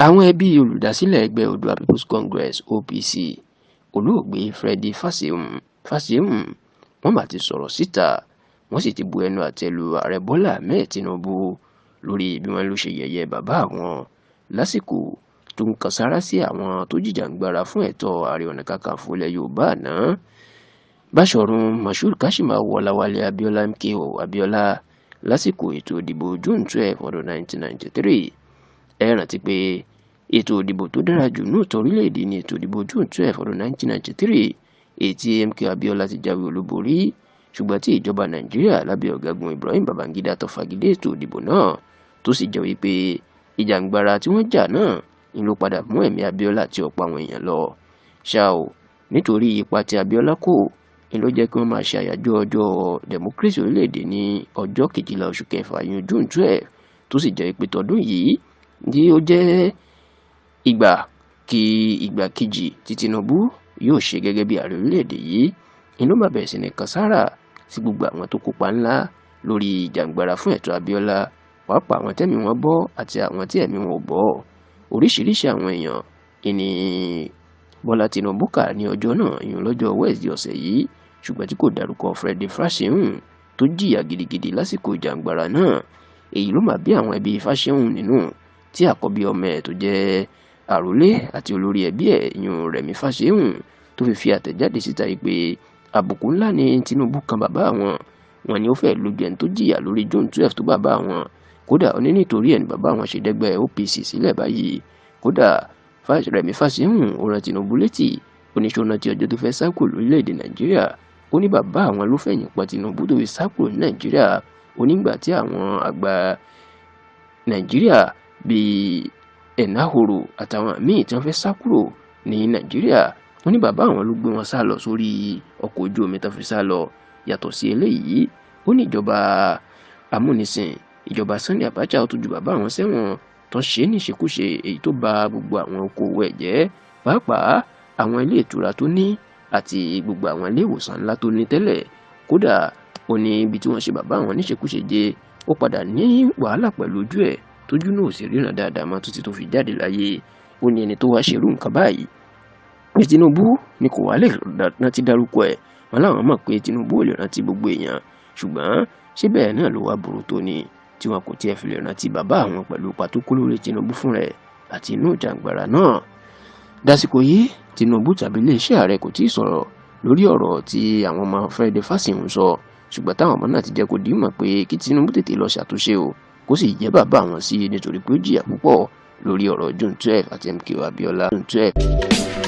Àwọn ẹbí olùdásílẹ̀ ẹgbẹ́ Oòduà People's Congress OPC olóògbé Freddy Fásihùn wọ́n mà ti sọ̀rọ̀ síta wọ́n sì ti bu ẹnu àtẹ́ lu ààrẹ Bọ́lá Ahmed Tinubu lórí bí wọ́n ló ṣe yẹ̀yẹ́ bàbá àwọn lásìkò tó ń kan sáárá sí àwọn tó jìjàǹgbara fún ẹ̀tọ́ Ààrẹ Ọ̀nà Kakanfò ilẹ̀ Yorùbá àná. Báṣọ̀run Moshood Kashimawo Ọláwálé Abíọ́lá MKO Abíọ́lá lásìkò ètò ìdìbò June 12 ọdún 1993. Ẹ rántí pé ètò ìdìbò tó dára jù ní ìtàn orílẹ̀-èdè ní ètò ìdìbò June 12 ọdún 1993 èyí tí MKO Abíọ́lá ti jáwé olúborí, ṣùgbọ́n tí ìjọba Nàìjíríà lábẹ́ ọ̀gágun Ibrahim Babangida tó fagilé ètò ìdìbò náà tó sì jẹ́ wípé ìjàǹgbara tí wọ́n jà náà ń ló padà mú ẹ̀mí Abíọ́lá àti ọ̀pọ̀ àwọn èèyàn lọ. Ṣá o, nítorí ipa tí Abíọ́lá kó ń ló jẹ́ kí wọ́n máa ṣe àyájọ́ ọjọ́ democracy orílẹ̀-èdè ní ọjọ́ 12 oṣù kẹfà yún June 12 tó sì jẹ́ pé tọdún yìí tí ó jẹ́ ìgbà kejì tí Tinubu yóò ṣe gẹ́gẹ́ bí ààrẹ orílẹ̀-èdè yìí. Inú máa bẹ̀rẹ̀ sí ní kan sáárà sí gbogbo àwọn tó kópa ńlá lórí ìjàǹgbara fún ẹ̀tọ́ Abíọ́lá, pàápàá àwọn tẹ́mi wọn bọ́ àti àwọn tí ẹ̀mí wọn ò bọ́. Oríṣiríṣi àwọn èèyàn ìní Bọ́lá Tinubu kà ní ọjọ́ náà ìyún lọ́jọ́ Wednesday ọ̀sẹ̀ yìí, ṣùgbọ́n tí kò dárúkọ Freddy Fásihùn tó jìyà gidigidi lásìkò ìjàǹgbara náà. Èyí ló máa bí àwọn ẹbí Fásihùn nínú, tí àkọ́bí ọmọ ẹ̀ tó jẹ́ àrólé àti olórí ẹbí ẹ̀ ìyún Rẹ̀mí Fásihùn tó fi àtẹ̀jáde síta yìí pé àbùkù ńlá ni Tinubu kan bàbá àwọn. Wọ́n ní ó fẹ́ lójú ẹni tó jìyà lórí June 12 tó bàbá àwọn. Kódà ó ní nítorí ẹni bàbá àwọn ṣe dẹ́gbẹ́ OPC sílẹ̀ báyìí. Kódà Rẹ̀mí Fásihùn ó rán Tinubu létí oníṣòwò tí ọjọ́ tó fẹ́ sá kúrò lórílẹ̀‐èdè Nàìjíríà. Ó ní bàbá àwọn ló fẹ̀yìn pa Tinubu tó fi sá kúrò ní Nàìjíríà. Ó nígbà tí àwọn àgbà Nàìjíríà bíi Enahoro àtàwọn míì tí wọ́n fẹ́ sá kúrò ní Nàìjíríà, ó ní bàbá àwọn ló gbé wọn sá lọ sórí ọkọ̀ ojú omi tó fi sá lọ. Yàtọ̀ sí eléyìí, ó ní ìjọba amúnisìn ìjọba Sani Abacha ó tún ju bàbá àwọn sẹ́wọ̀n tó ṣe é níṣekúṣe, èyí tó ba gbogbo àwọn okòwò ẹ̀ jẹ́, pàápàá àwọn ilé ìtura tó ní àti gbogbo àwọn ilé ìwòsàn ńlá tó ní tẹ́lẹ̀. Kódà ó ní ibi tí wọ́n ṣe bàbá àwọn níṣekúṣe jẹ́, ó padà ní wàhálà pẹ̀lú ojú ẹ̀ tójú náà ò sì ríran dáadáa mọ́ títí tó fi jáde láyé. Ó ní ẹni tó wá ṣerú nǹkan báyìí pé Tinubu ni kò wá lè rántí dárúkọ ẹ̀. Wọ́n láwọn mọ̀ pé Tinubu ò lè rántí gbogbo èèyàn, ṣùgbọ́n ṣé bẹ́ẹ̀ náà ló wá burú tó ni tí wọn kò tiẹ̀ fi lè rántí bàbá àwọn pẹ̀lú ipa tó kó lórí Tinubu fún rẹ̀ àti inú ìjàǹgbara náà. Dásìkò yìí Tinubu tàbí iléeṣẹ́ ààrẹ kò tíì sọ̀rọ̀ lórí ọ̀rọ̀ tí àwọn ọmọ Freddy Fásihùn sọ, ṣùgbọ́n táwọn ọmọ náà ti jẹ́ kó dìímọ̀ pé kí Tinubu tètè lọ ṣàtúnṣe o, kó sì jẹ́ bàbá àwọn sí nítorí pé ó jìyà púpọ̀ lórí ọ̀rọ̀ June 12 àti MKO Abíọ́lá June 12.